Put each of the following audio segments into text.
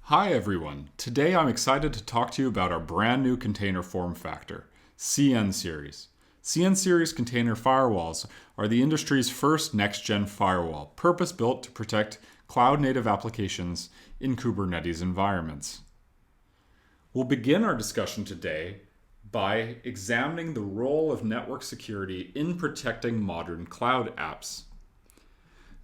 Hi everyone. Today I'm excited to talk to you about our brand new container form factor, CN Series. CN Series container firewalls are the industry's first next-gen firewall, purpose-built to protect cloud-native applications in Kubernetes environments. We'll begin our discussion today by examining the role of network security in protecting modern cloud apps.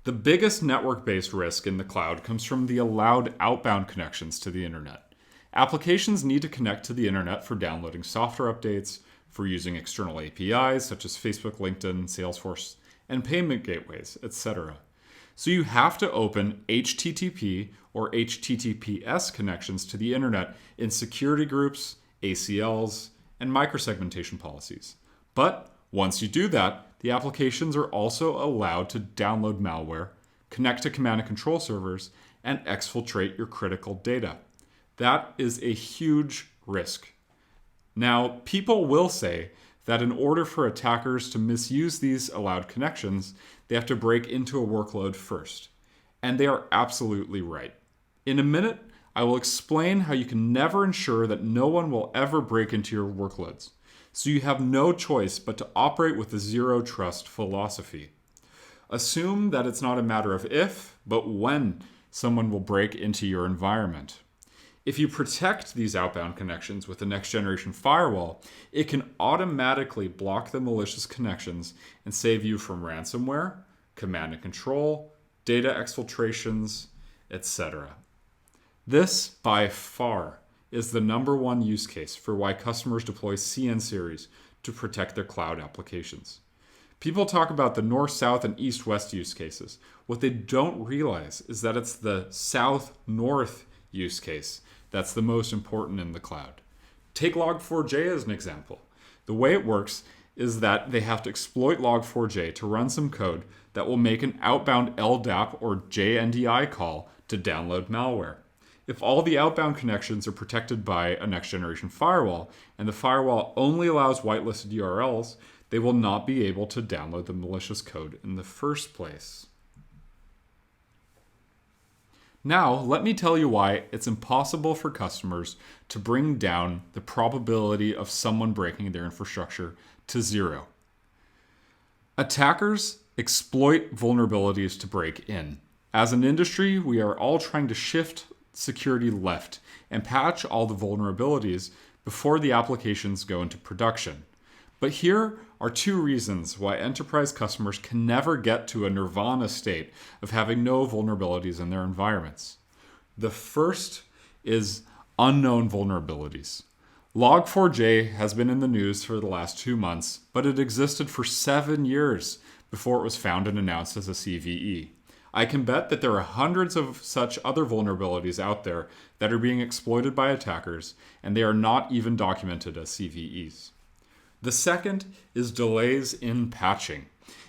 The biggest network-based risk in the cloud comes from the allowed outbound connections to the internet. Applications need to connect to the internet for downloading software updates, for using external APIs such as Facebook, LinkedIn, Salesforce, and payment gateways, etc. So you have to open HTTP or HTTPS connections to the internet in security groups, ACLs, and microsegmentation policies. But once you do that, the applications are also allowed to download malware, connect to command and control servers, and exfiltrate your critical data. That is a huge risk. Now, people will say that in order for attackers to misuse these allowed connections, they have to break into a workload first. And they are absolutely right. In a minute, I will explain how you can never ensure that no one will ever break into your workloads. So you have no choice but to operate with a zero trust philosophy. Assume that it's not a matter of if, but when someone will break into your environment. If you protect these outbound connections with a next generation firewall, it can automatically block the malicious connections and save you from ransomware, command and control, data exfiltrations, etc. This, by far, is the number one use case for why customers deploy CN Series to protect their cloud applications. People talk about the north, south, and east, west use cases. What they don't realize is that it's the south, north use case that's the most important in the cloud. Take Log4j as an example. The way it works is that they have to exploit Log4j to run some code that will make an outbound LDAP or JNDI call to download malware. If all the outbound connections are protected by a next-generation firewall, and the firewall only allows whitelisted URLs, they will not be able to download the malicious code in the first place. Now, let me tell you why it's impossible for customers to bring down the probability of someone breaking their infrastructure to zero. Attackers exploit vulnerabilities to break in. As an industry, we are all trying to shift security left and patch all the vulnerabilities before the applications go into production. But here are two reasons why enterprise customers can never get to a nirvana state of having no vulnerabilities in their environments. The first is unknown vulnerabilities. Log4j has been in the news for the last 2 months, but it existed for 7 years before it was found and announced as a CVE. I can bet that there are hundreds of such other vulnerabilities out there that are being exploited by attackers, and they are not even documented as CVEs. The second is delays in patching.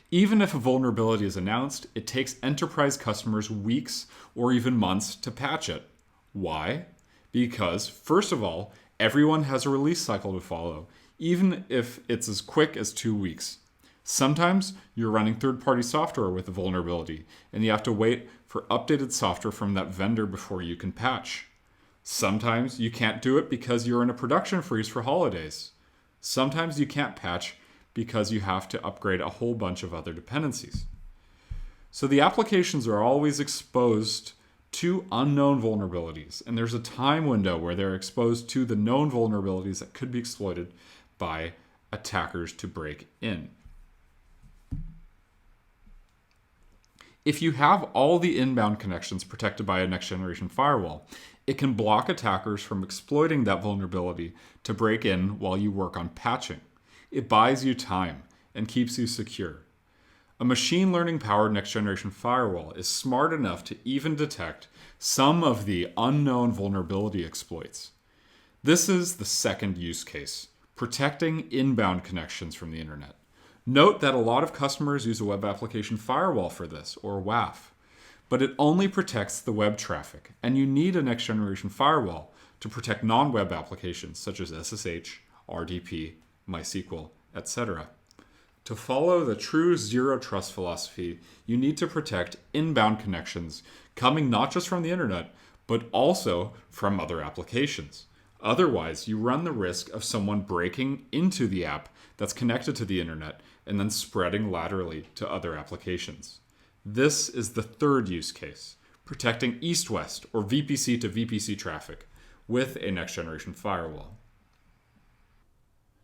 Even if a vulnerability is announced, it takes enterprise customers weeks or even months to patch it. Why? Because, first of all, everyone has a release cycle to follow, even if it's as quick as 2 weeks. Sometimes you're running third-party software with a vulnerability, and you have to wait for updated software from that vendor before you can patch. Sometimes you can't do it because you're in a production freeze for holidays. Sometimes you can't patch because you have to upgrade a whole bunch of other dependencies. So the applications are always exposed to unknown vulnerabilities, and there's a time window where they're exposed to the known vulnerabilities that could be exploited by attackers to break in. If you have all the inbound connections protected by a next-generation firewall, it can block attackers from exploiting that vulnerability to break in while you work on patching. It buys you time and keeps you secure. A machine learning-powered next-generation firewall is smart enough to even detect some of the unknown vulnerability exploits. This is the second use case, protecting inbound connections from the internet. Note that a lot of customers use a web application firewall for this, or WAF, but it only protects the web traffic, and you need a next-generation firewall to protect non-web applications such as SSH, RDP, MySQL, etc. To follow the true zero trust philosophy, you need to protect inbound connections coming not just from the internet, but also from other applications. Otherwise, you run the risk of someone breaking into the app that's connected to the internet and then spreading laterally to other applications. This is the third use case, protecting east-west or VPC to VPC traffic with a next-generation firewall.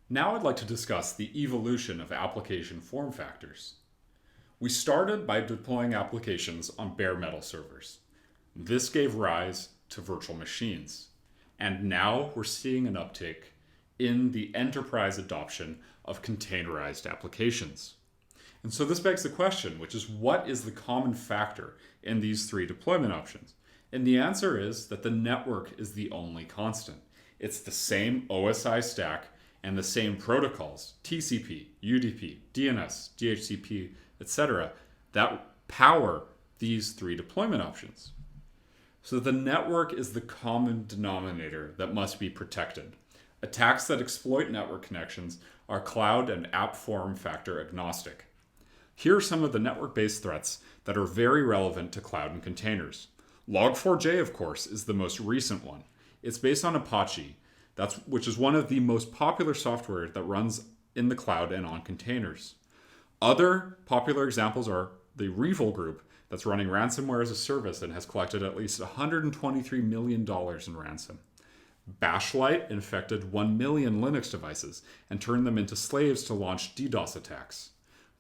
Now I'd like to discuss the evolution of application form factors. We started by deploying applications on bare metal servers. This gave rise to virtual machines. And now we're seeing an uptick in the enterprise adoption of containerized applications. And so this begs the question, which is, what is the common factor in these three deployment options? And the answer is that the network is the only constant. It's the same OSI stack and the same protocols, TCP, UDP, DNS, DHCP, etc., that power these three deployment options. So the network is the common denominator that must be protected. Attacks that exploit network connections are cloud and app form factor agnostic. Here are some of the network-based threats that are very relevant to cloud and containers. Log4j, of course, is the most recent one. It's based on Apache, which is one of the most popular software that runs in the cloud and on containers. Other popular examples are the Revil group, that's running ransomware as a service and has collected at least $123 million in ransom. Bashlight infected 1 million Linux devices and turned them into slaves to launch DDoS attacks.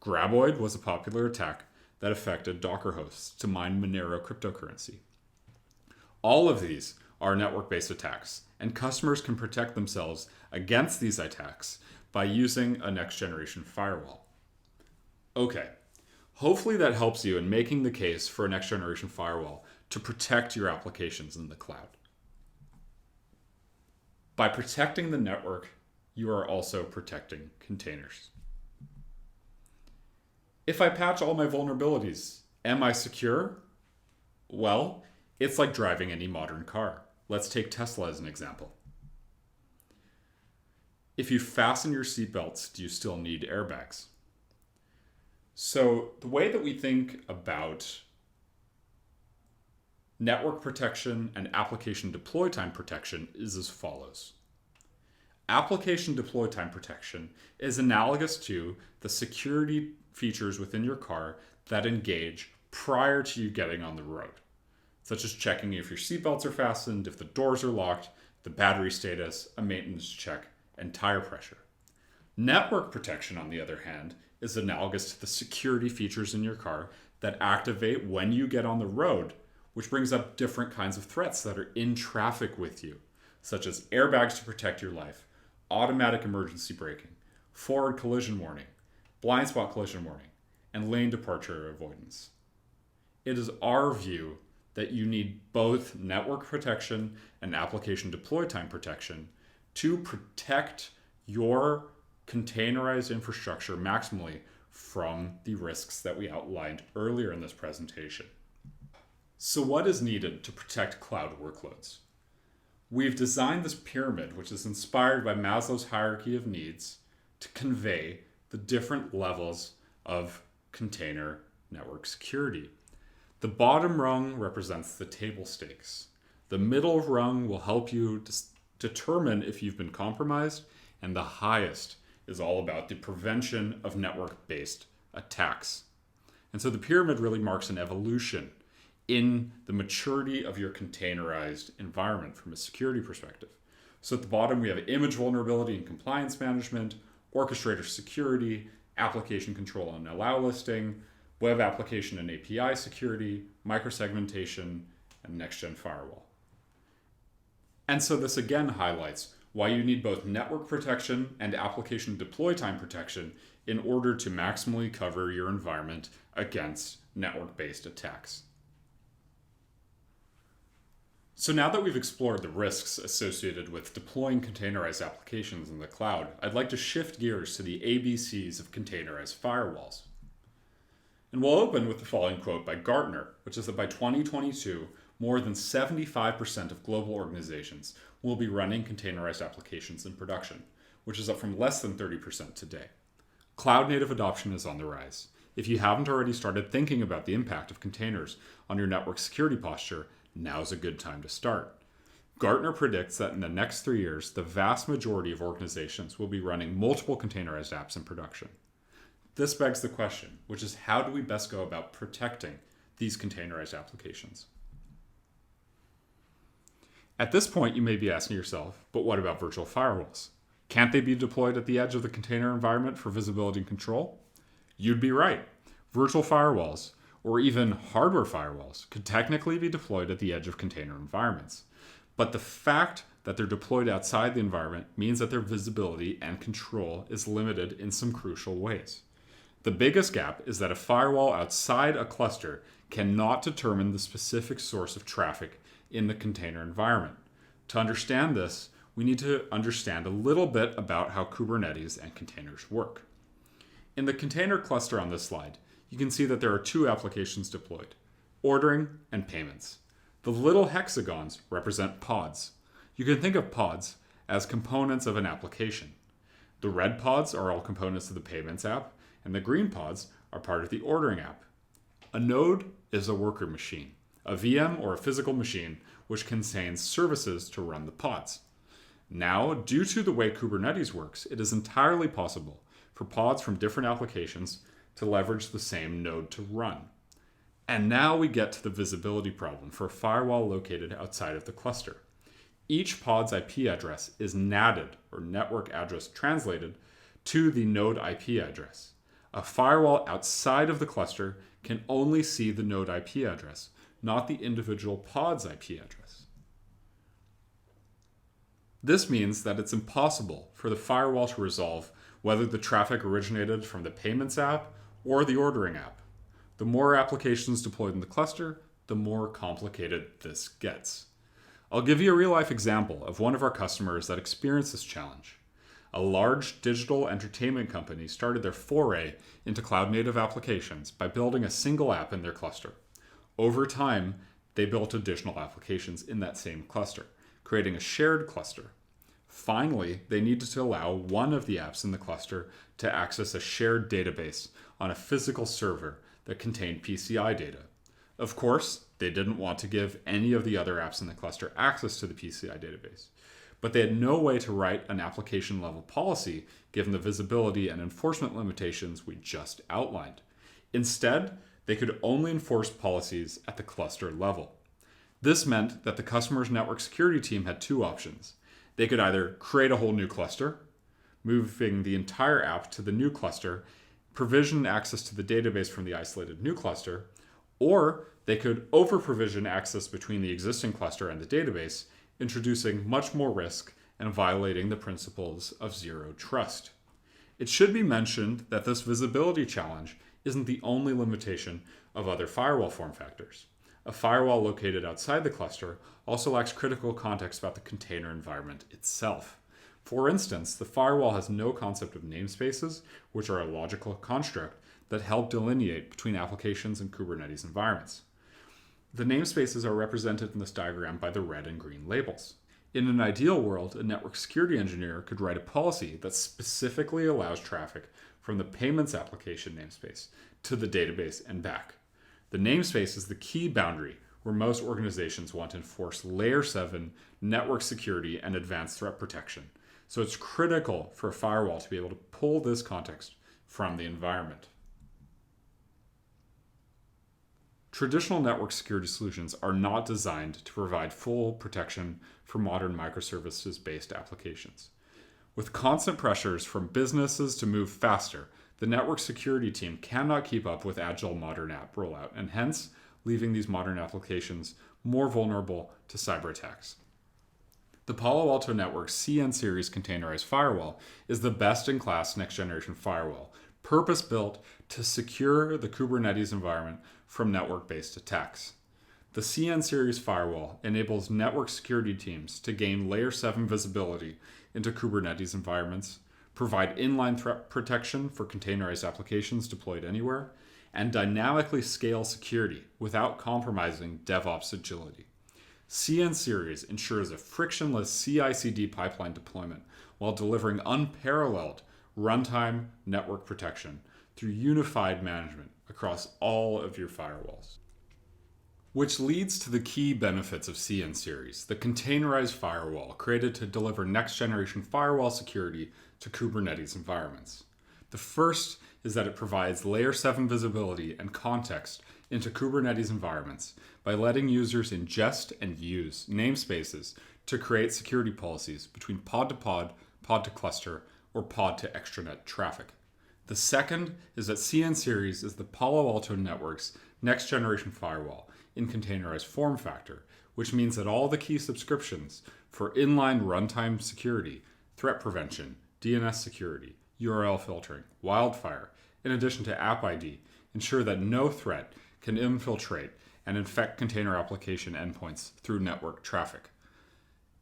Graboid was a popular attack that affected Docker hosts to mine Monero cryptocurrency. All of these are network-based attacks, and customers can protect themselves against these attacks by using a next-generation firewall. Okay. Hopefully that helps you in making the case for a next-generation firewall to protect your applications in the cloud. By protecting the network, you are also protecting containers. If I patch all my vulnerabilities, am I secure? Well, it's like driving any modern car. Let's take Tesla as an example. If you fasten your seatbelts, do you still need airbags? So the way that we think about network protection and application deploy time protection is as follows. Application deploy time protection is analogous to the security features within your car that engage prior to you getting on the road, such as checking if your seatbelts are fastened, if the doors are locked, the battery status, a maintenance check, and tire pressure. Network protection, on the other hand, is analogous to the security features in your car that activate when you get on the road, which brings up different kinds of threats that are in traffic with you, such as airbags to protect your life, automatic emergency braking, forward collision warning, blind spot collision warning, and lane departure avoidance. It is our view that you need both network protection and application deploy time protection to protect your containerized infrastructure maximally from the risks that we outlined earlier in this presentation. So what is needed to protect cloud workloads? We've designed this pyramid, which is inspired by Maslow's hierarchy of needs, to convey the different levels of container network security. The bottom rung represents the table stakes. The middle rung will help you determine if you've been compromised, and the highest is all about the prevention of network-based attacks. And so the pyramid really marks an evolution in the maturity of your containerized environment from a security perspective. So at the bottom, we have image vulnerability and compliance management, orchestrator security, application control and allow listing, web application and API security, microsegmentation, and next-gen firewall. And so this again highlights why you need both network protection and application deploy time protection in order to maximally cover your environment against network-based attacks. So now that we've explored the risks associated with deploying containerized applications in the cloud, I'd like to shift gears to the ABCs of containerized firewalls. And we'll open with the following quote by Gartner, which is that by 2022, more than 75% of global organizations will be running containerized applications in production, which is up from less than 30% today. Cloud native adoption is on the rise. If you haven't already started thinking about the impact of containers on your network security posture, Now's a good time to start. Gartner predicts that in the next 3 years, the vast majority of organizations will be running multiple containerized apps in production. This begs the question, which is how do we best go about protecting these containerized applications? At this point, you may be asking yourself, but what about virtual firewalls? Can't they be deployed at the edge of the container environment for visibility and control? You'd be right. Virtual firewalls, or even hardware firewalls, could technically be deployed at the edge of container environments. But the fact that they're deployed outside the environment means that their visibility and control is limited in some crucial ways. The biggest gap is that a firewall outside a cluster cannot determine the specific source of traffic in the container environment. To understand this, we need to understand a little bit about how Kubernetes and containers work. In the container cluster on this slide, you can see that there are two applications deployed: ordering and payments. The little hexagons represent pods. You can think of pods as components of an application. The red pods are all components of the payments app, and the green pods are part of the ordering app. A node is a worker machine, a VM or a physical machine which contains services to run the pods. Now, due to the way Kubernetes works, it is entirely possible for pods from different applications to leverage the same node to run. And now we get to the visibility problem for a firewall located outside of the cluster. Each pod's IP address is NATed, or network address translated, to the node IP address. A firewall outside of the cluster can only see the node IP address, not the individual pod's IP address. This means that it's impossible for the firewall to resolve whether the traffic originated from the payments app or the ordering app. The more applications deployed in the cluster, the more complicated this gets. I'll give you a real-life example of one of our customers that experienced this challenge. A large digital entertainment company started their foray into cloud-native applications by building a single app in their cluster. Over time, they built additional applications in that same cluster, creating a shared cluster. Finally, they needed to allow one of the apps in the cluster to access a shared database on a physical server that contained PCI data. Of course, they didn't want to give any of the other apps in the cluster access to the PCI database, but they had no way to write an application-level policy given the visibility and enforcement limitations we just outlined. Instead, they could only enforce policies at the cluster level. This meant that the customer's network security team had two options. They could either create a whole new cluster, moving the entire app to the new cluster, provision access to the database from the isolated new cluster, or they could over-provision access between the existing cluster and the database, introducing much more risk and violating the principles of zero trust. It should be mentioned that this visibility challenge isn't the only limitation of other firewall form factors. A firewall located outside the cluster also lacks critical context about the container environment itself. For instance, the firewall has no concept of namespaces, which are a logical construct that help delineate between applications and Kubernetes environments. The namespaces are represented in this diagram by the red and green labels. In an ideal world, a network security engineer could write a policy that specifically allows traffic from the payments application namespace to the database and back. The namespace is the key boundary where most organizations want to enforce Layer 7 network security and advanced threat protection. So it's critical for a firewall to be able to pull this context from the environment. Traditional network security solutions are not designed to provide full protection for modern microservices-based applications. With constant pressures from businesses to move faster, the network security team cannot keep up with agile modern app rollout, and hence leaving these modern applications more vulnerable to cyber attacks. The Palo Alto Networks CN Series containerized firewall is the best-in-class next-generation firewall, purpose-built to secure the Kubernetes environment from network-based attacks. The CN Series firewall enables network security teams to gain Layer 7 visibility into Kubernetes environments, provide inline threat protection for containerized applications deployed anywhere, and dynamically scale security without compromising DevOps agility. CN Series ensures a frictionless CI/CD pipeline deployment while delivering unparalleled runtime network protection through unified management across all of your firewalls. Which leads to the key benefits of CN Series, the containerized firewall created to deliver next generation firewall security to Kubernetes environments. The first is that it provides layer 7 visibility and context into Kubernetes environments by letting users ingest and use namespaces to create security policies between pod to pod, pod to cluster, or pod to extranet traffic. The second is that CN Series is the Palo Alto Network's next generation firewall in containerized form factor, which means that all the key subscriptions for inline runtime security, threat prevention, DNS security, URL filtering, Wildfire, in addition to App ID, ensure that no threat can infiltrate and infect container application endpoints through network traffic.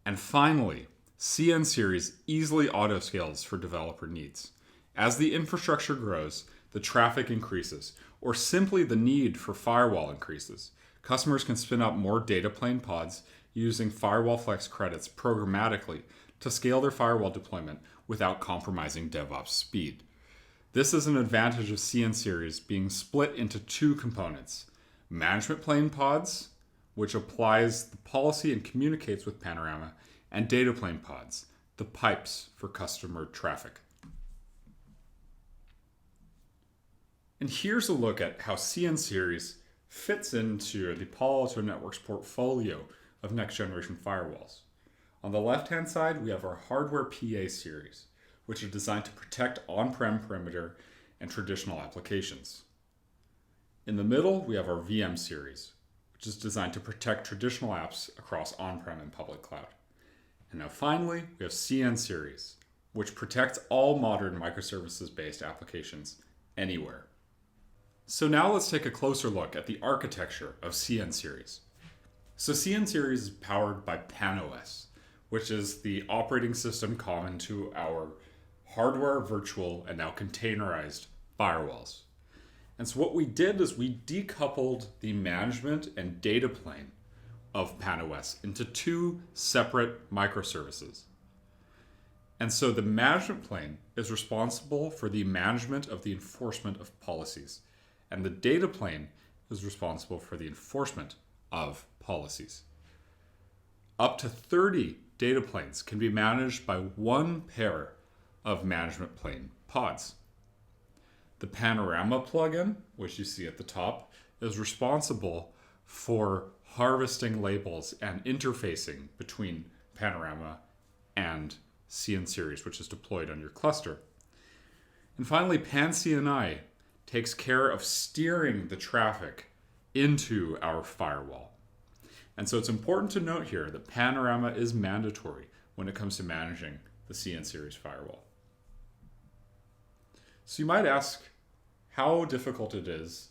And finally, CN Series easily autoscales for developer needs. As the infrastructure grows, the traffic increases, or simply the need for firewall increases. Customers can spin up more data plane pods using Firewall Flex credits programmatically to scale their firewall deployment without compromising DevOps speed. This is an advantage of CN Series being split into two components: management plane pods, which applies the policy and communicates with Panorama, and data plane pods, the pipes for customer traffic. And here's a look at how CN Series fits into the Palo Alto Networks portfolio of next generation firewalls. On the left-hand side, we have our hardware PA series, which are designed to protect on-prem perimeter and traditional applications. In the middle, we have our VM series, which is designed to protect traditional apps across on-prem and public cloud. And now finally, we have CN series, which protects all modern microservices-based applications anywhere. So now let's take a closer look at the architecture of CN Series. So CN Series is powered by PanOS, which is the operating system common to our hardware, virtual, and now containerized firewalls. And so what we did is we decoupled the management and data plane of PanOS into two separate microservices. And so the management plane is responsible for the management of the enforcement of policies, and the data plane is responsible for the enforcement of policies. Up to 30 data planes can be managed by one pair of management plane pods. The Panorama plugin, which you see at the top, is responsible for harvesting labels and interfacing between Panorama and CN Series, which is deployed on your cluster. And finally, PanCNI takes care of steering the traffic into our firewall. And so it's important to note here that Panorama is mandatory when it comes to managing the CN Series firewall. So you might ask how difficult it is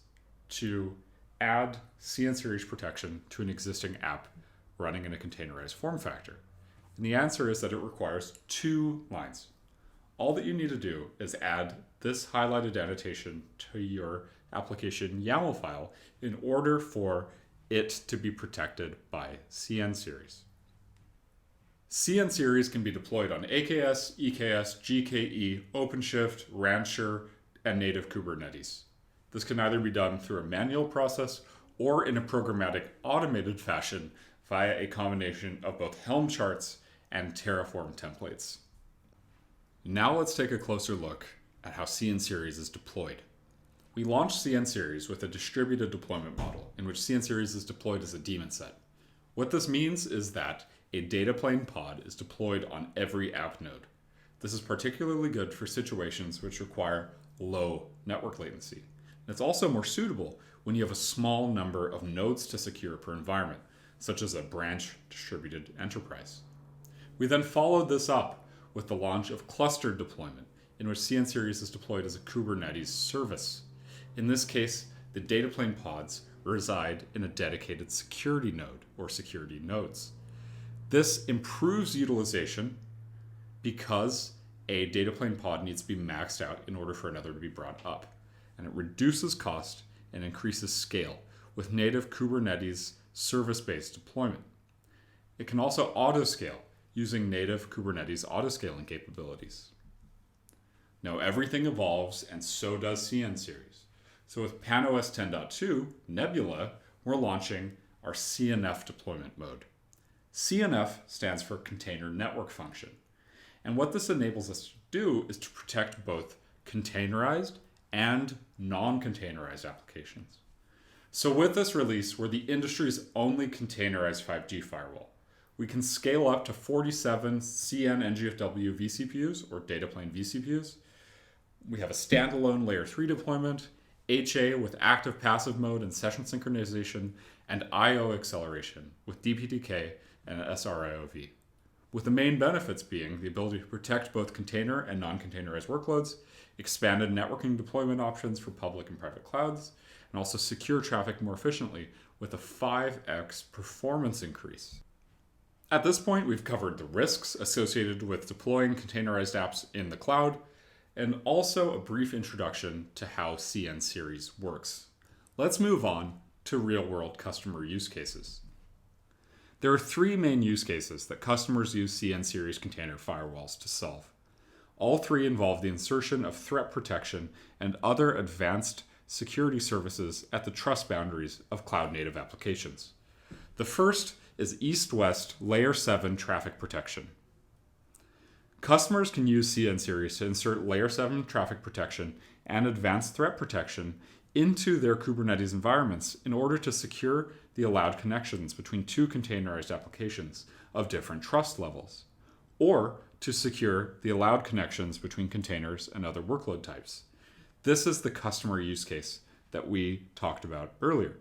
to add CN Series protection to an existing app running in a containerized form factor. And the answer is that it requires 2 lines. All that you need to do is add this highlighted annotation to your application YAML file in order for it to be protected by CN Series. CN Series can be deployed on AKS, EKS, GKE, OpenShift, Rancher, and native Kubernetes. This can either be done through a manual process or in a programmatic automated fashion via a combination of both Helm charts and Terraform templates. Now let's take a closer look at how CN Series is deployed. We launched CN Series with a distributed deployment model in which CN Series is deployed as a daemon set. What this means is that a data plane pod is deployed on every app node. This is particularly good for situations which require low network latency. And it's also more suitable when you have a small number of nodes to secure per environment, such as a branch distributed enterprise. We then followed this up with the launch of clustered deployment, in which CN Series is deployed as a Kubernetes service. In this case, the data plane pods reside in a dedicated security node or security nodes. This improves utilization because a data plane pod needs to be maxed out in order for another to be brought up. And it reduces cost and increases scale with native Kubernetes service-based deployment. It can also auto-scale using native Kubernetes auto-scaling capabilities. Now everything evolves, and so does CN Series. So with PanOS 10.2, Nebula, we're launching our CNF deployment mode. CNF stands for Container Network Function. And what this enables us to do is to protect both containerized and non-containerized applications. So with this release, we're the industry's only containerized 5G firewall. We can scale up to 47 CN NGFW vCPUs, or data plane vCPUs. We have a standalone layer 3 deployment, HA with active passive mode and session synchronization, and I/O acceleration with DPDK and SRIOV. With the main benefits being the ability to protect both container and non-containerized workloads, expanded networking deployment options for public and private clouds, and also secure traffic more efficiently with a 5x performance increase. At this point, we've covered the risks associated with deploying containerized apps in the cloud, and also a brief introduction to how CN Series works. Let's move on to real-world customer use cases. There are three main use cases that customers use CN Series container firewalls to solve. All three involve the insertion of threat protection and other advanced security services at the trust boundaries of cloud-native applications. The first is east-west Layer 7 traffic protection. Customers can use CN Series to insert Layer 7 traffic protection and advanced threat protection into their Kubernetes environments in order to secure the allowed connections between two containerized applications of different trust levels, or to secure the allowed connections between containers and other workload types. This is the customer use case that we talked about earlier.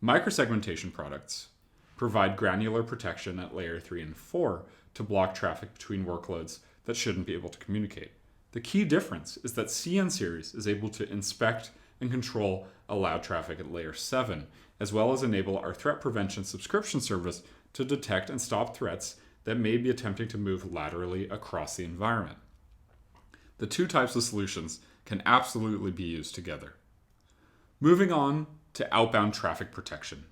Microsegmentation products provide granular protection at layer 3 and 4 to block traffic between workloads that shouldn't be able to communicate. The key difference is that CN Series is able to inspect and control allowed traffic at layer 7, as well as enable our threat prevention subscription service to detect and stop threats that may be attempting to move laterally across the environment. The two types of solutions can absolutely be used together. Moving on to outbound traffic protection.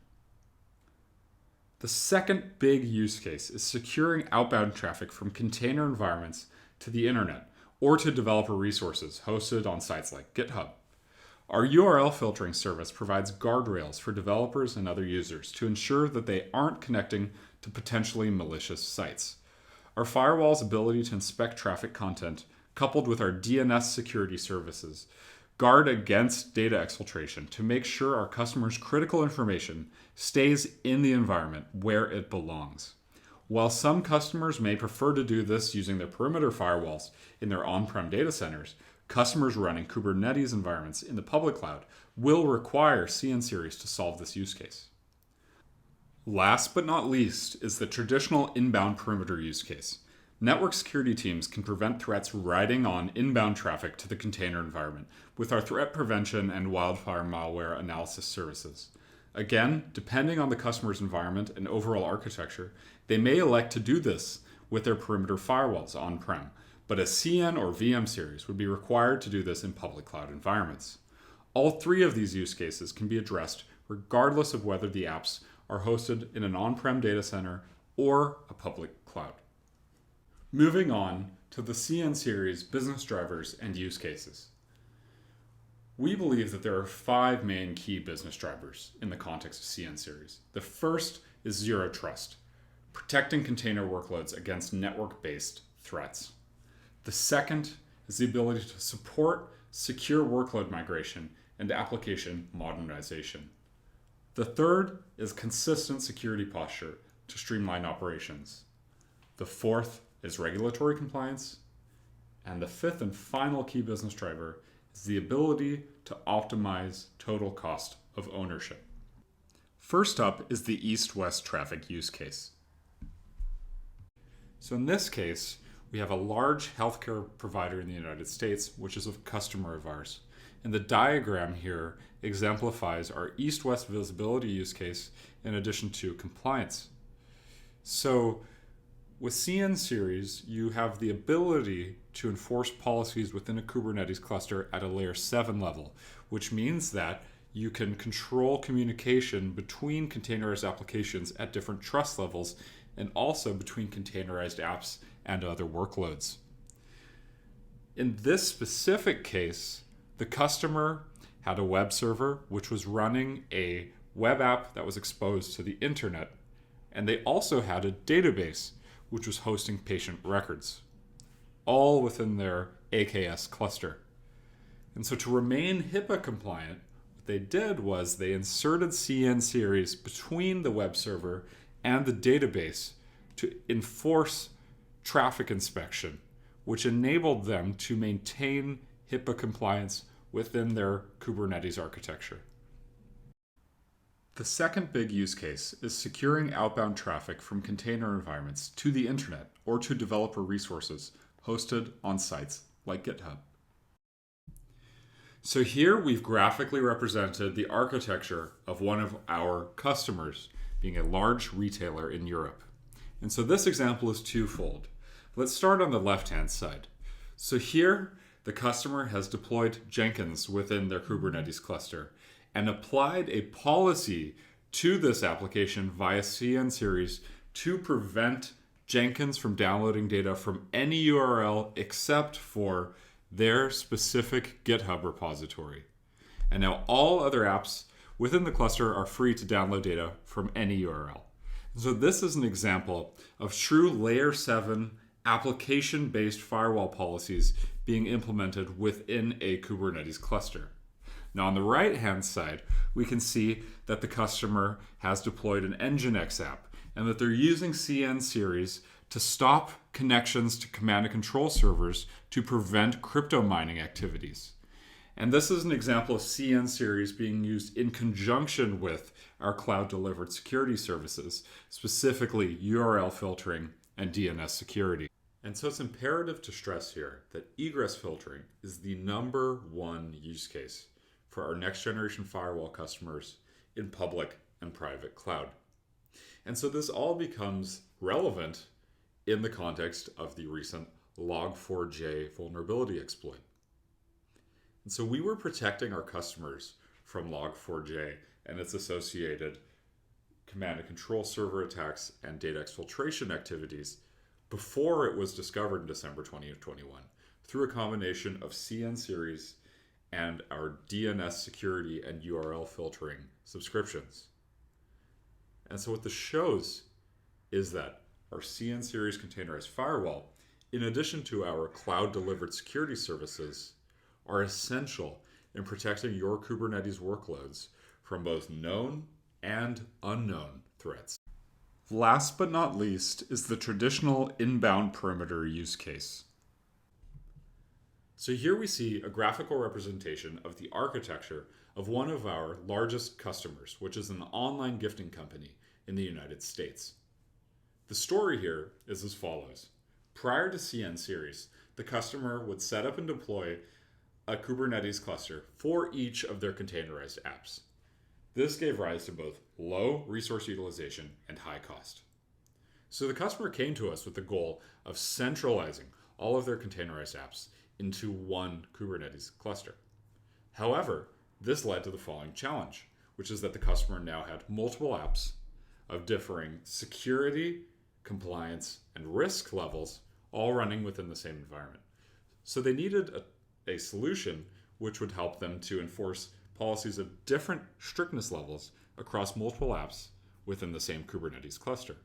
The second big use case is securing outbound traffic from container environments to the internet or to developer resources hosted on sites like GitHub. Our URL filtering service provides guardrails for developers and other users to ensure that they aren't connecting to potentially malicious sites. Our firewall's ability to inspect traffic content, coupled with our DNS security services, guard against data exfiltration to make sure our customers' critical information stays in the environment where it belongs. While some customers may prefer to do this using their perimeter firewalls in their on-prem data centers, customers running Kubernetes environments in the public cloud will require CN Series to solve this use case. Last but not least is the traditional inbound perimeter use case. Network security teams can prevent threats riding on inbound traffic to the container environment with our threat prevention and wildfire malware analysis services. Again, depending on the customer's environment and overall architecture, they may elect to do this with their perimeter firewalls on-prem, but a CN or VM series would be required to do this in public cloud environments. All three of these use cases can be addressed regardless of whether the apps are hosted in an on-prem data center or a public cloud. Moving on to the CN Series business drivers and use cases. We believe that there are 5 main key business drivers in the context of CN Series. The first is zero trust, protecting container workloads against network-based threats. The second is the ability to support secure workload migration and application modernization. The third is consistent security posture to streamline operations. The fourth is regulatory compliance. And the fifth and final key business driver is the ability to optimize total cost of ownership. First up is the east-west traffic use case. So in this case, we have a large healthcare provider in the United States, which is a customer of ours. And the diagram here exemplifies our east-west visibility use case in addition to compliance. So with CN Series, you have the ability to enforce policies within a Kubernetes cluster at a layer 7 level, which means that you can control communication between containerized applications at different trust levels and also between containerized apps and other workloads. In this specific case, the customer had a web server which was running a web app that was exposed to the internet, and they also had a database which was hosting patient records, all within their AKS cluster. And so to remain HIPAA compliant, what they did was they inserted CN series between the web server and the database to enforce traffic inspection, which enabled them to maintain HIPAA compliance within their Kubernetes architecture. The second big use case is securing outbound traffic from container environments to the internet or to developer resources hosted on sites like GitHub. So here we've graphically represented the architecture of one of our customers, being a large retailer in Europe. And so this example is twofold. Let's start on the left-hand side. So here, the customer has deployed Jenkins within their Kubernetes cluster and applied a policy to this application via CN series to prevent Jenkins from downloading data from any URL except for their specific GitHub repository. And now all other apps within the cluster are free to download data from any URL. So this is an example of true layer 7 application-based firewall policies being implemented within a Kubernetes cluster. Now on the right-hand side, we can see that the customer has deployed an Nginx app and that they're using CN series to stop connections to command and control servers to prevent crypto mining activities. And this is an example of CN series being used in conjunction with our cloud-delivered security services, specifically URL filtering and DNS security. And so it's imperative to stress here that egress filtering is the #1 use case for our next generation firewall customers in public and private cloud. And so this all becomes relevant in the context of the recent Log4j vulnerability exploit. And so we were protecting our customers from Log4j and its associated command and control server attacks and data exfiltration activities before it was discovered in December 2021 through a combination of CN series and our DNS security and URL filtering subscriptions. And so what this shows is that our CN series containerized firewall, in addition to our cloud-delivered security services, are essential in protecting your Kubernetes workloads from both known and unknown threats. Last but not least is the traditional inbound perimeter use case. So here we see a graphical representation of the architecture of one of our largest customers, which is an online gifting company in the United States. The story here is as follows. Prior to CN series, the customer would set up and deploy a Kubernetes cluster for each of their containerized apps. This gave rise to both low resource utilization and high cost. So the customer came to us with the goal of centralizing all of their containerized apps into one Kubernetes cluster. However, this led to the following challenge, which is that the customer now had multiple apps of differing security, compliance, and risk levels all running within the same environment. So they needed a solution which would help them to enforce policies of different strictness levels across multiple apps within the same Kubernetes cluster,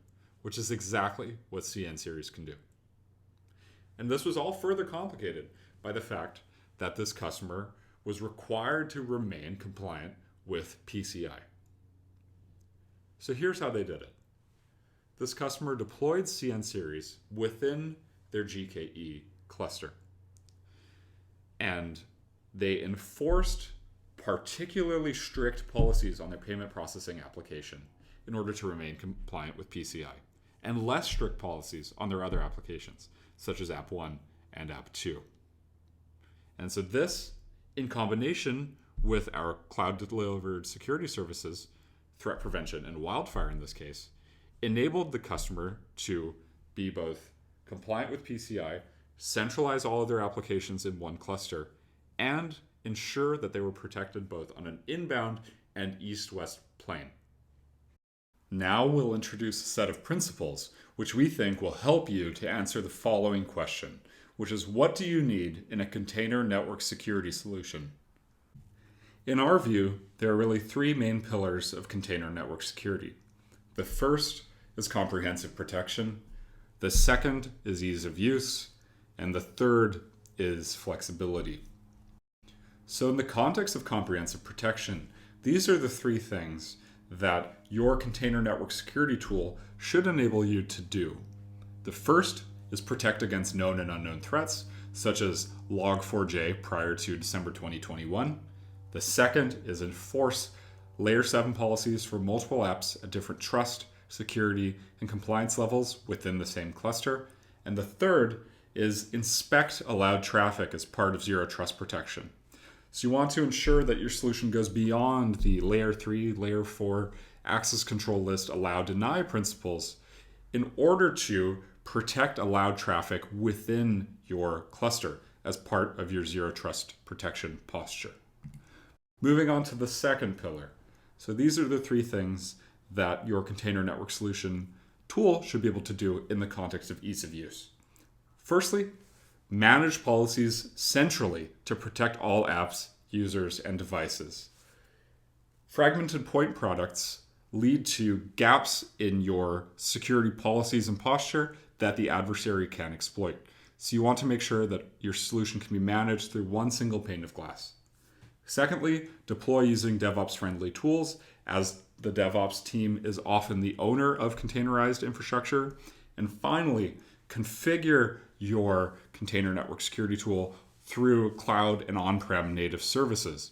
which is exactly what CN series can do. And this was all further complicated by the fact that this customer was required to remain compliant with PCI. So here's how they did it. This customer deployed CN series within their GKE cluster. And they enforced particularly strict policies on their payment processing application in order to remain compliant with PCI, and less strict policies on their other applications, such as App 1 and App 2. And so this, in combination with our cloud-delivered security services, threat prevention and Wildfire in this case, enabled the customer to be both compliant with PCI, centralize all of their applications in one cluster, and ensure that they were protected both on an inbound and east-west plane. Now we'll introduce a set of principles which we think will help you to answer the following question, which is, what do you need in a container network security solution? In our view, there are really three main pillars of container network security. The first is comprehensive protection, the second is ease of use, and the third is flexibility. So in the context of comprehensive protection, these are the three things that your container network security tool should enable you to do. The first is protect against known and unknown threats, such as Log4j prior to December 2021. The second is enforce Layer 7 policies for multiple apps at different trust, security, and compliance levels within the same cluster. And the third is inspect allowed traffic as part of Zero Trust protection. So you want to ensure that your solution goes beyond the Layer 3, Layer 4 access control list allow deny principles in order to protect allowed traffic within your cluster as part of your Zero Trust protection posture. Moving on to the second pillar. So these are the three things that your container network solution tool should be able to do in the context of ease of use. Firstly, manage policies centrally to protect all apps, users, and devices. Fragmented point products lead to gaps in your security policies and posture that the adversary can exploit. So you want to make sure that your solution can be managed through one single pane of glass. Secondly, deploy using DevOps-friendly tools, as the DevOps team is often the owner of containerized infrastructure. And finally, configure your container network security tool through cloud and on-prem native services.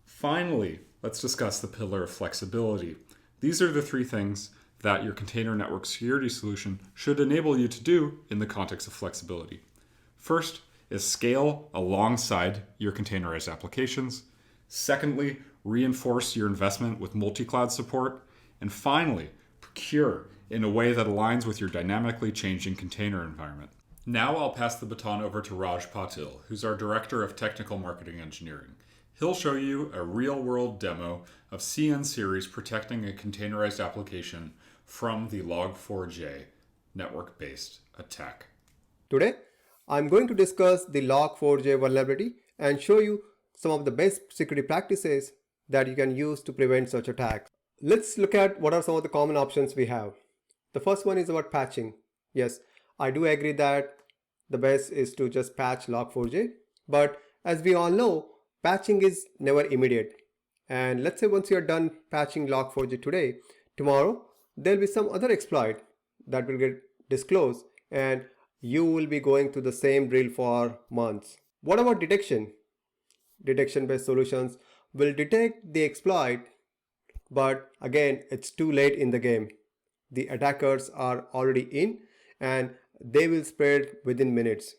Finally, let's discuss the pillar of flexibility. These are the three things that your container network security solution should enable you to do in the context of flexibility. First is scale alongside your containerized applications. Secondly, reinforce your investment with multi-cloud support. And finally, procure in a way that aligns with your dynamically changing container environment. Now I'll pass the baton over to Raj Patil, who's our Director of Technical Marketing Engineering. He'll show you a real-world demo of CN Series protecting a containerized application from the Log4j network-based attack. Today, I'm going to discuss the Log4j vulnerability and show you some of the best security practices that you can use to prevent such attacks. Let's look at what are some of the common options we have. The first one is about patching. Yes, I do agree that the best is to just patch Log4j, but as we all know, patching is never immediate. And let's say once you're done patching Log4j today, tomorrow there'll be some other exploit that will get disclosed and you will be going through the same drill for months. What about detection? Detection-based solutions will detect the exploit, but again, it's too late in the game. The attackers are already in and they will spread within minutes.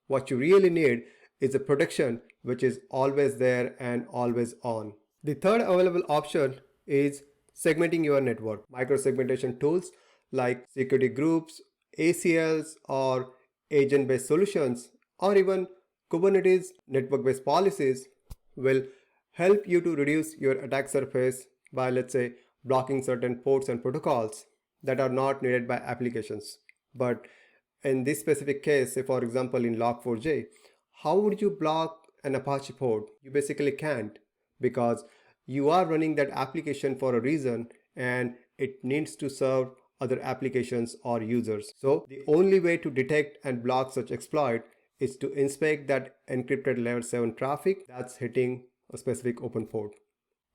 What you really need is a protection which is always there and always on. The third available option is segmenting your network. Micro-segmentation tools like security groups, ACLs, or agent-based solutions, or even Kubernetes network-based policies will help you to reduce your attack surface by, let's say, blocking certain ports and protocols that are not needed by applications. But in this specific case, say for example in Log4j, how would you block an Apache port? You basically can't, because you are running that application for a reason and it needs to serve other applications or users. So the only way to detect and block such exploit is to inspect that encrypted layer 7 traffic that's hitting a specific open port.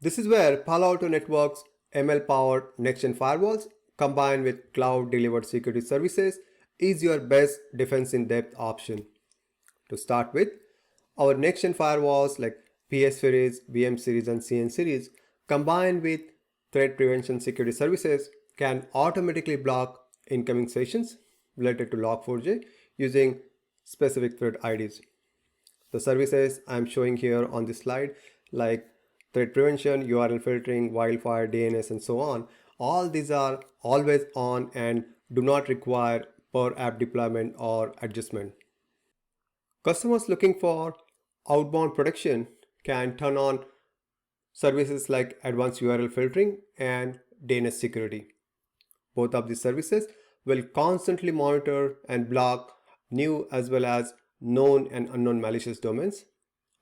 This is where Palo Alto Networks ML-powered next-gen firewalls combined with cloud-delivered security services is your best defense-in-depth option. To start with, our next-gen firewalls like PS series, VM series, and CN series combined with threat prevention security services can automatically block incoming sessions related to Log4j using specific threat IDs. The services I'm showing here on this slide, like threat prevention, URL filtering, wildfire, DNS, and so on, all these are always on and do not require per app deployment or adjustment. Customers looking for outbound protection can turn on services like advanced URL filtering and DNS security. Both of these services will constantly monitor and block new as well as known and unknown malicious domains,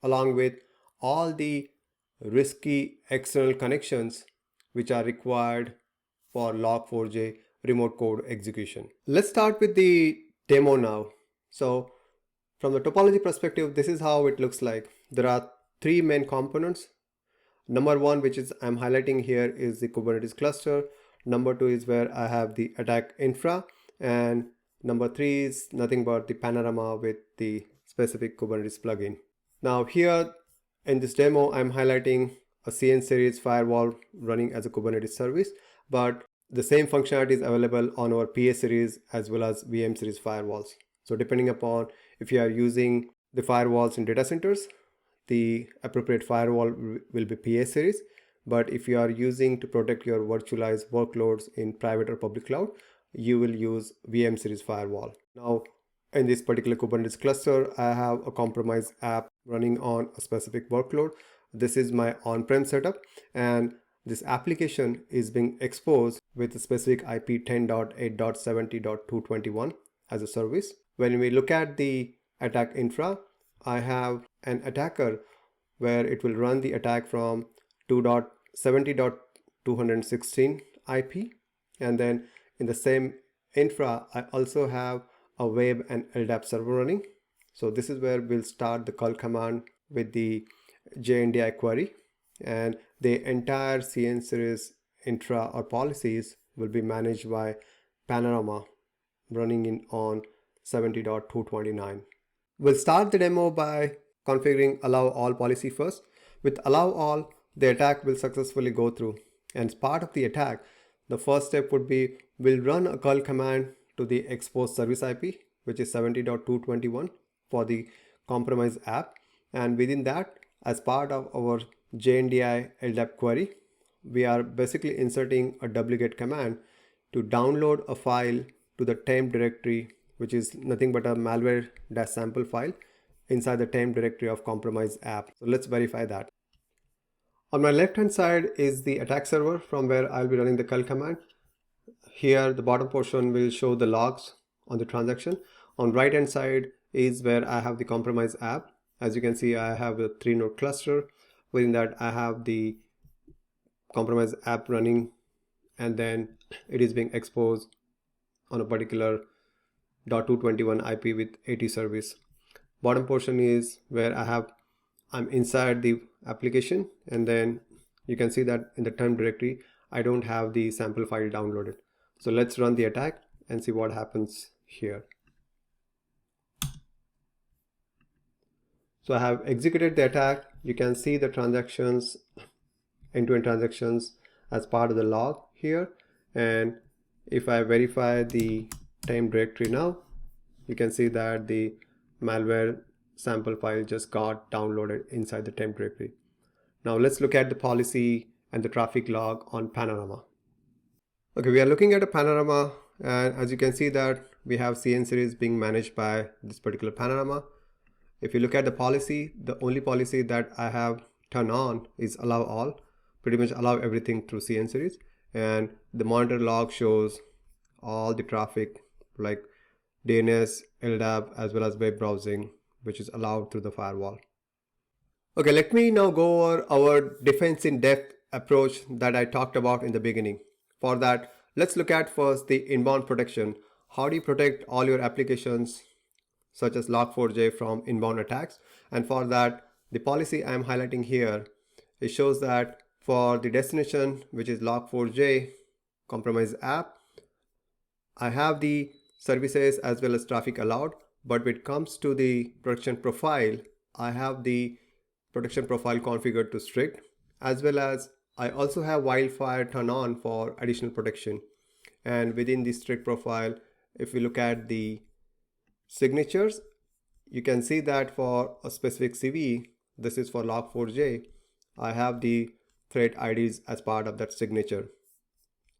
along with all the risky external connections which are required for Log4j remote code execution. Let's start with the demo now. So from the topology perspective, this is how it looks like. There are three main components. Number one, which is I'm highlighting here, is the Kubernetes cluster. Number two is where I have the attack infra, and number three is nothing but the panorama with the specific Kubernetes plugin. Now here in this demo, I'm highlighting a CN series firewall running as a Kubernetes service, but the same functionality is available on our PA series as well as VM series firewalls. So depending upon if you are using the firewalls in data centers, the appropriate firewall will be PA series. But if you are using to protect your virtualized workloads in private or public cloud, you will use VM series firewall. Now, in this particular Kubernetes cluster, I have a compromised app running on a specific workload. This is my on-prem setup, and this application is being exposed with a specific IP 10.8.70.221 as a service. When we look at the attack infra, I have an attacker where it will run the attack from 2.70.216 IP, and then in the same infra I also have a web and LDAP server running. So this is where we'll start the call command with the JNDI query, and the entire CN series intra or policies will be managed by Panorama running in on 70.229. We'll start the demo by configuring allow all policy first. With allow all, the attack will successfully go through, and as part of the attack, the first step would be we'll run a call command to the exposed service IP, which is 70.221 for the compromised app, and within that, as part of our JNDI LDAP query, we are basically inserting a wget command to download a file to the temp directory, which is nothing but a malware-sample file inside the temp directory of compromised app. So let's verify that. On my left hand side is the attack server from where I'll be running the call command. Here the bottom portion will show the logs on the transaction. On right hand side is where I have the compromised app. As you can see, I have a 3-node cluster. Within that, I have the compromised app running, and then it is being exposed on a particular .221 IP with 80 service. Bottom portion is where I'm inside the application, and then you can see that in the temp directory, I don't have the sample file downloaded. So let's run the attack and see what happens here. So I have executed the attack. You can see the transactions, end-to-end transactions as part of the log here. And if I verify the temp directory now, you can see that the malware sample file just got downloaded inside the temp directory. Now let's look at the policy and the traffic log on Panorama. Okay, we are looking at a Panorama, and as you can see that we have CN series being managed by this particular Panorama. If you look at the policy, the only policy that I have turned on is allow all, pretty much allow everything through CN series, and the monitor log shows all the traffic like DNS, LDAP, as well as web browsing, which is allowed through the firewall. Okay, let me now go over our defense in depth approach that I talked about in the beginning. For that, let's look at first the inbound protection. How do you protect all your applications such as Log4j from inbound attacks? And for that, the policy I'm highlighting here, it shows that for the destination, which is Log4j compromised app, I have the services as well as traffic allowed, but when it comes to the protection profile, I have the protection profile configured to strict, as well as I also have wildfire turned on for additional protection. And within the strict profile, if we look at the signatures, you can see that for a specific CV, this is for Log4j, I have the threat IDs as part of that signature,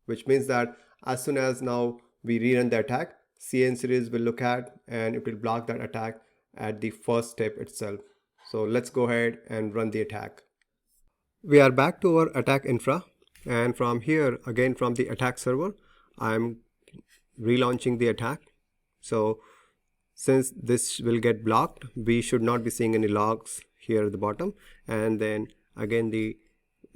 which means that as soon as now we rerun the attack, CN series will look at and it will block that attack at the first step itself. So let's go ahead and run the attack. We are back to our attack infra, and from here, again from the attack server, I'm relaunching the attack. So since this will get blocked, we should not be seeing any logs here at the bottom, and then again the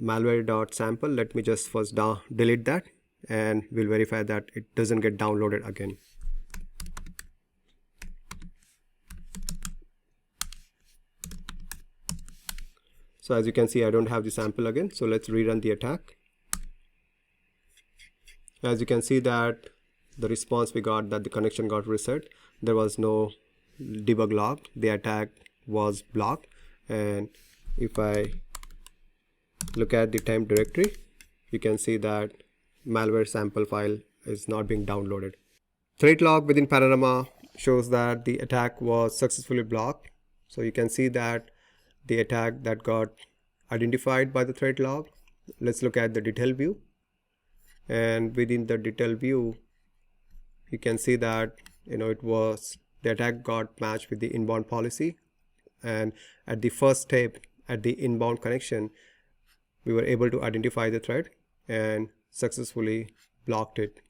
malware.sample. Let me just first delete that, and we'll verify that it doesn't get downloaded again. So as you can see, I don't have the sample again, so let's rerun the attack. As you can see that the response we got, that the connection got reset, there was no debug log, the attack was blocked. And if I look at the temp directory, you can see that malware sample file is not being downloaded. Threat log within Panorama shows that the attack was successfully blocked. So you can see that the attack that got identified by the threat log. Let's look at the detail view, and within the detail view you can see that it was the attack got matched with the inbound policy, and at the first step at the inbound connection we were able to identify the threat and successfully blocked it.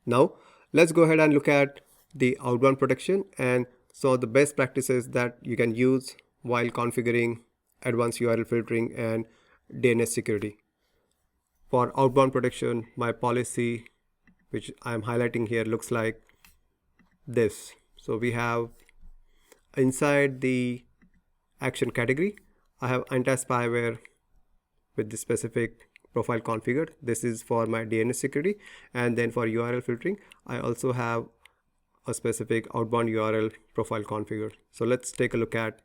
Now let's go ahead and look at the outbound protection and some of the best practices that you can use while configuring advanced URL filtering and DNS security. For outbound protection, my policy, which I am highlighting here, looks like this. So we have inside the action category, I have anti-spyware with the specific profile configured. This is for my DNS security. And then for URL filtering, I also have a specific outbound URL profile configured. So let's take a look at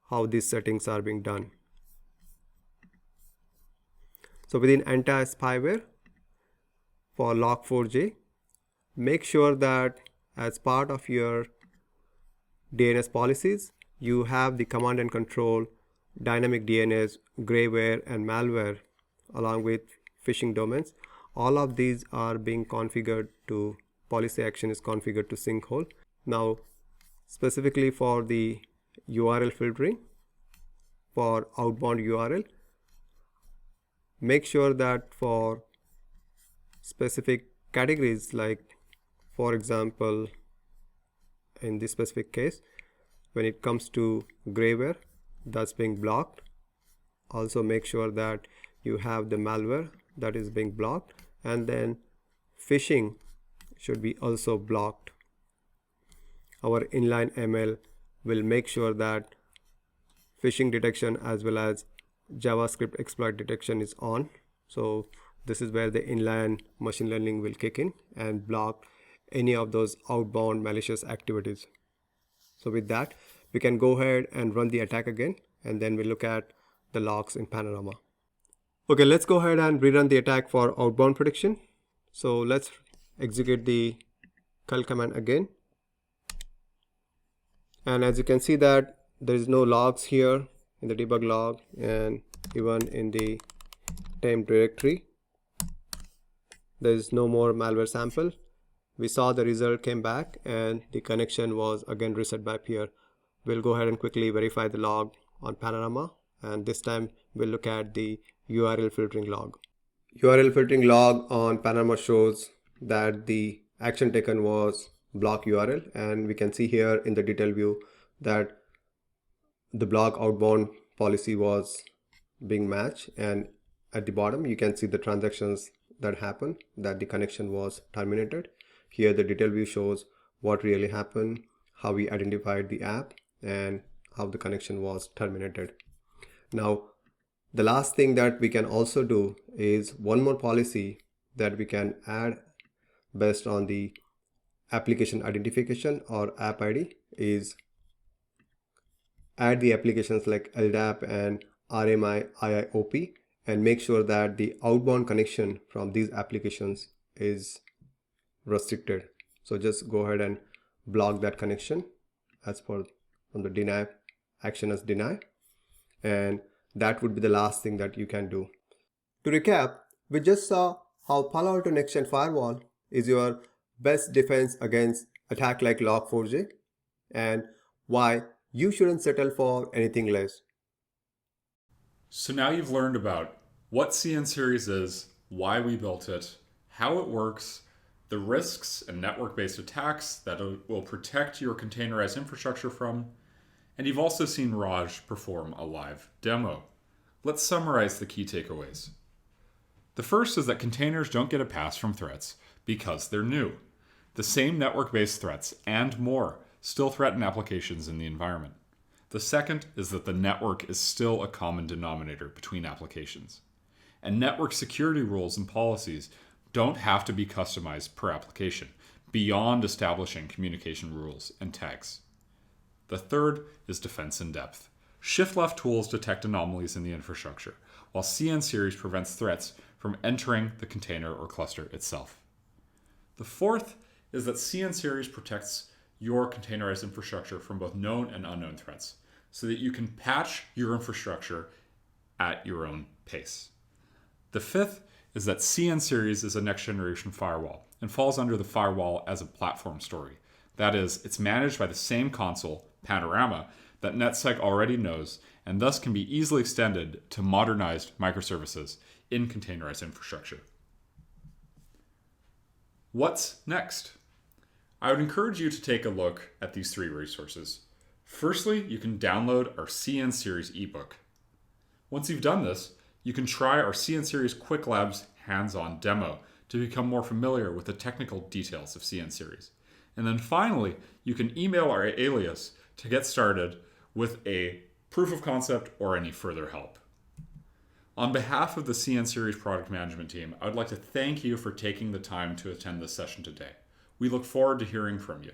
how these settings are being done. So within anti-spyware, for Log4j, make sure that as part of your DNS policies, you have the command and control, dynamic DNS, grayware, and malware, along with phishing domains. All of these are being configured to, policy action is configured to sinkhole. Now, specifically for the URL filtering, for outbound URL, make sure that for specific categories, like for example in this specific case, when it comes to grayware, that's being blocked. Also make sure that you have the malware that is being blocked, and then phishing should be also blocked. Our inline ML will make sure that phishing detection as well as JavaScript exploit detection is on. So this is where the inline machine learning will kick in and block any of those outbound malicious activities. So with that, we can go ahead and run the attack again, and then we'll look at the logs in Panorama. Okay, let's go ahead and rerun the attack for outbound prediction. So let's execute the curl command again. And as you can see that there is no logs here in the debug log, and even in the temp directory there is no more malware sample. We saw the result came back and the connection was again reset back here. We'll go ahead and quickly verify the log on Panorama, and this time we'll look at the URL filtering log. URL filtering log on Panorama shows that the action taken was block URL, and we can see here in the detail view that the block outbound policy was being matched, and at the bottom you can see the transactions that happened, that the connection was terminated. Here the detail view shows what really happened, how we identified the app, and how the connection was terminated. Now the last thing that we can also do is one more policy that we can add based on the application identification or app ID is add the applications like LDAP and RMI IIOP, and make sure that the outbound connection from these applications is restricted. So just go ahead and block that connection as per from the deny action as deny, and that would be the last thing that you can do. To recap, we just saw how Palo Alto Next-Gen Firewall is your best defense against attack like Log4j, and why you shouldn't settle for anything less. So now you've learned about what CN Series is, why we built it, how it works, the risks and network-based attacks that it will protect your containerized infrastructure from, And you've also seen Raj perform a live demo. Let's summarize the key takeaways. The first is that containers don't get a pass from threats because they're new. The same network-based threats and more still threaten applications in the environment. The second is that the network is still a common denominator between applications. And network security rules and policies don't have to be customized per application, beyond establishing communication rules and tags. The third is defense in depth. Shift-left tools detect anomalies in the infrastructure, while CN-Series prevents threats from entering the container or cluster itself. The fourth is that CN-Series protects your containerized infrastructure from both known and unknown threats, so that you can patch your infrastructure at your own pace. The fifth is that CN-Series is a next-generation firewall and falls under the firewall as a platform story. That is, it's managed by the same console, Panorama, that NetSec already knows, and thus can be easily extended to modernized microservices in containerized infrastructure. What's next? I would encourage you to take a look at these three resources. Firstly, you can download our CN-Series ebook. Once you've done this, you can try our CN-Series Quick Labs hands-on demo to become more familiar with the technical details of CN-Series. And then finally, you can email our alias to get started with a proof of concept or any further help. On behalf of the CN-Series product management team, I would like to thank you for taking the time to attend this session today. We look forward to hearing from you.